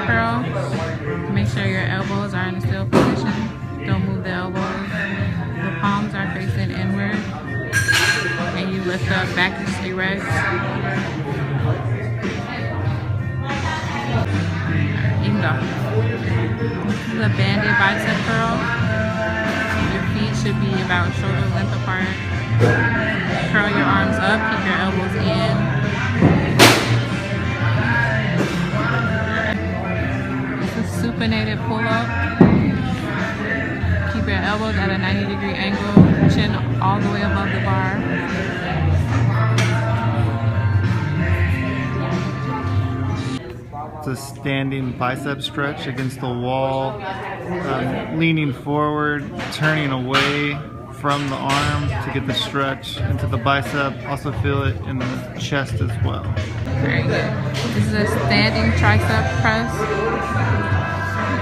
curl. Make sure your elbows are in a still position. Don't move the elbows. The palms are facing inward. And you lift up back to erect. You can go. This is a banded bicep curl. Your feet should be about shoulder length apart. Curl your arms up, keep your elbows in. This is supinated pull-up. Keep your elbows at a 90-degree angle, chin all the way above the bar. It's a standing bicep stretch against the wall, leaning forward, turning away from the arm to get the stretch into the bicep. Also feel it in the chest as well. Very good. This is a standing tricep press.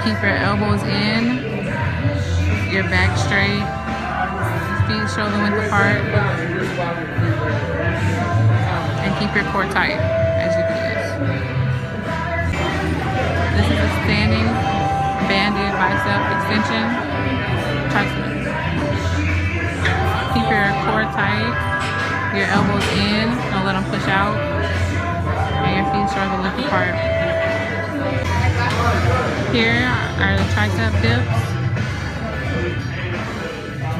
Keep your elbows in, your back straight, feet shoulder width apart, and keep your core tight as you do this. This is a standing banded bicep extension tricep. Keep your core tight, your elbows in, don't let them push out, and your feet shoulder width apart. Here are the tricep dips.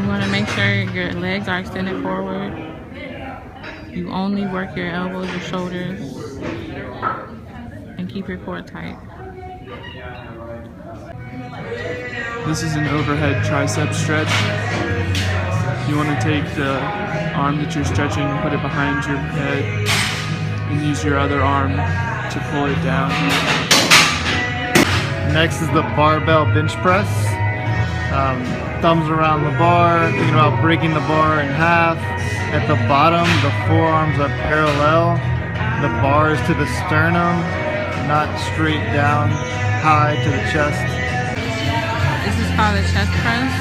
You want to make sure your legs are extended forward. You only work your elbows, your shoulders, and keep your core tight. This is an overhead tricep stretch. You want to take the arm that you're stretching, put it behind your head, and use your other arm to pull it down. Next is the barbell bench press. Thumbs around the bar, thinking about breaking the bar in half. At the bottom, the forearms are parallel. The bar is to the sternum, not straight down, high to the chest. This is called a chest press.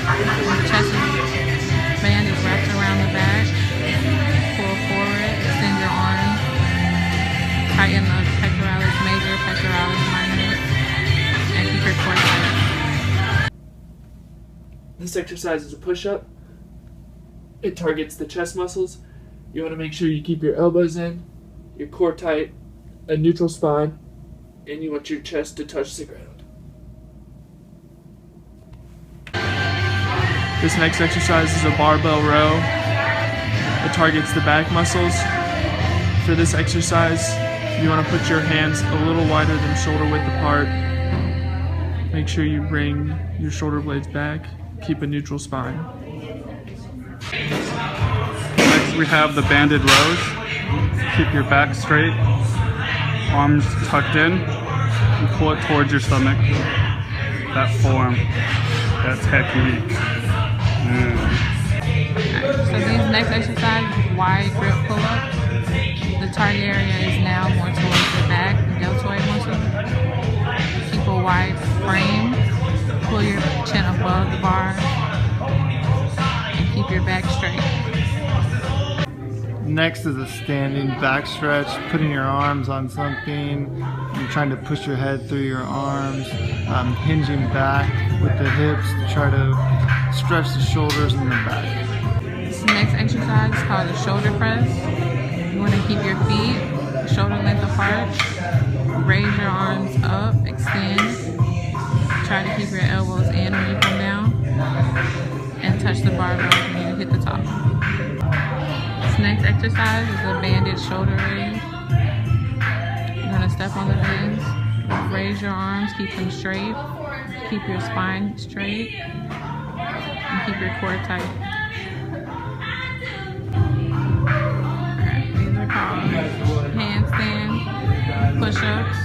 The chest band is wrapped around the back. Pull forward, extend your arm. Tighten the pectoralis major, pectoralis minor, and keep your core tight. This exercise is a push-up. It targets the chest muscles. You want to make sure you keep your elbows in, your core tight, a neutral spine, and you want your chest to touch the ground. This next exercise is a barbell row. It targets the back muscles. For this exercise, you want to put your hands a little wider than shoulder width apart. Make sure you bring your shoulder blades back. Keep a neutral spine. Next we have the banded rows. Keep your back straight, arms tucked in, and pull it towards your stomach. That form, that technique. So these next exercises, wide grip pull-ups. The target area is now more towards the back, the deltoid muscle. Keep a wide frame. Pull your chin above the bar. And keep your back straight. Next is a standing back stretch, putting your arms on something. You're trying to push your head through your arms, hinging back with the hips to try to stretch the shoulders and the back. This next exercise is called a shoulder press. You want to keep your feet shoulder length apart. Raise your arms up, extend. Try to keep your elbows in when you come down. And touch the barbell when you hit the top. This next exercise is a banded shoulder raise. You're going to step on the bends. Raise your arms, keep them straight. Keep your spine straight. And keep your core tight. Alright, these are called handstand push-ups.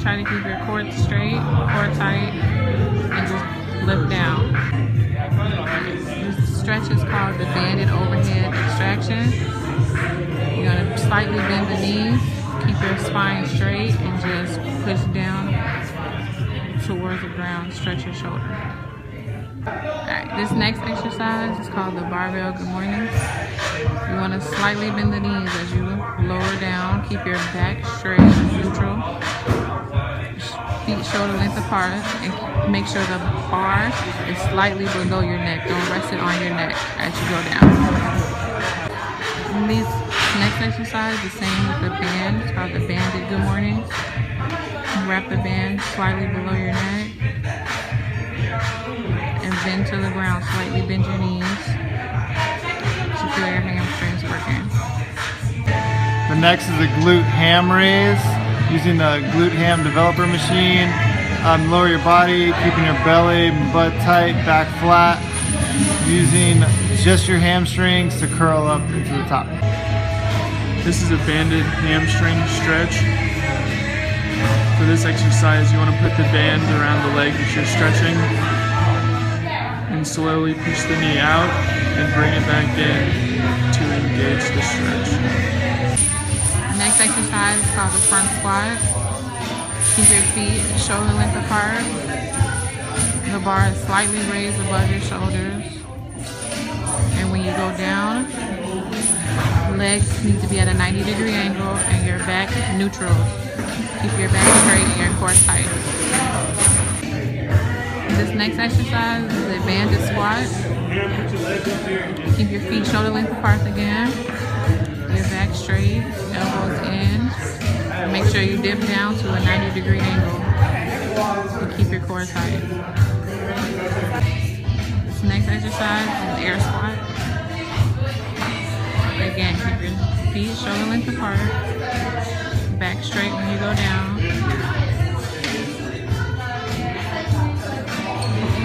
Try to keep your core straight, core tight, and just lift down. This stretch is called the banded overhead extraction. You're going to slightly bend the knees, keep your spine straight, and just push down towards the ground, stretch your shoulder. Alright, this next exercise is called the barbell good mornings. You want to slightly bend the knees as you lower down, keep your back straight, neutral. Feet shoulder length apart, and make sure the bar is slightly below your neck. Don't rest it on your neck as you go down. And these next exercise, the same with the band. It's called the banded good mornings. Wrap the band slightly below your neck and bend to the ground. Slightly bend your knees to feel your hamstrings working. The next is a glute ham raise. Using the glute ham developer machine. Lower your body, keeping your belly and butt tight, back flat. Using just your hamstrings to curl up into the top. This is a banded hamstring stretch. For this exercise, you want to put the band around the leg that you're stretching and slowly push the knee out and bring it back in to engage the stretch. Next exercise is called the front squat. Keep your feet shoulder length apart. The bar is slightly raised above your shoulders. And when you go down, legs need to be at a 90-degree angle and your back neutral. Keep your back straight and your core tight. This next exercise is a banded squat. Keep your feet shoulder length apart again. Your back straight, elbows in. Make sure you dip down to a 90-degree angle to keep your core tight. This next exercise is air squat. Again, keep your feet shoulder length apart. Back straight when you go down.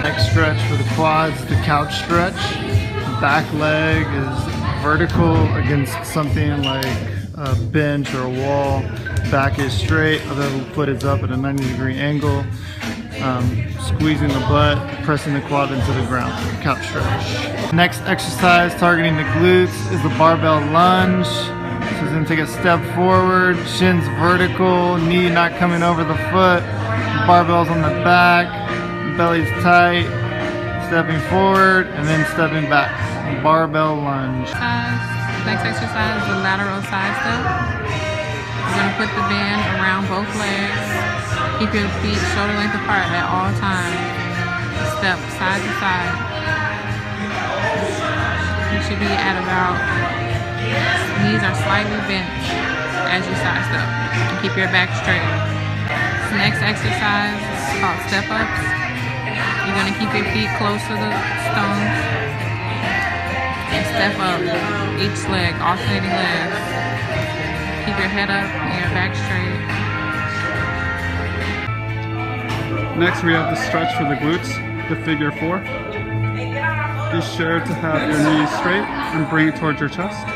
Next stretch for the quads, the couch stretch. The back leg is vertical against something like a bench or a wall. Back is straight, other foot is up at a 90-degree angle. Squeezing the butt, pressing the quad into the ground. Couch stretch. Next exercise targeting the glutes is the barbell lunge. So it's going to take a step forward, shins vertical, knee not coming over the foot, barbell's on the back, belly's tight, stepping forward and then stepping back. Barbell lunge. Next exercise is the lateral side step. You're going to put the band around both legs. Keep your feet shoulder length apart at all times. Step side to side. You should be at about, knees are slightly bent as you side step. And keep your back straight. This next exercise is called step ups. You're going to keep your feet close to the stones. And step up each leg, alternating legs. Keep your head up and your back straight. Next, we have the stretch for the glutes, the figure 4. Be sure to have your knees straight and bring it towards your chest.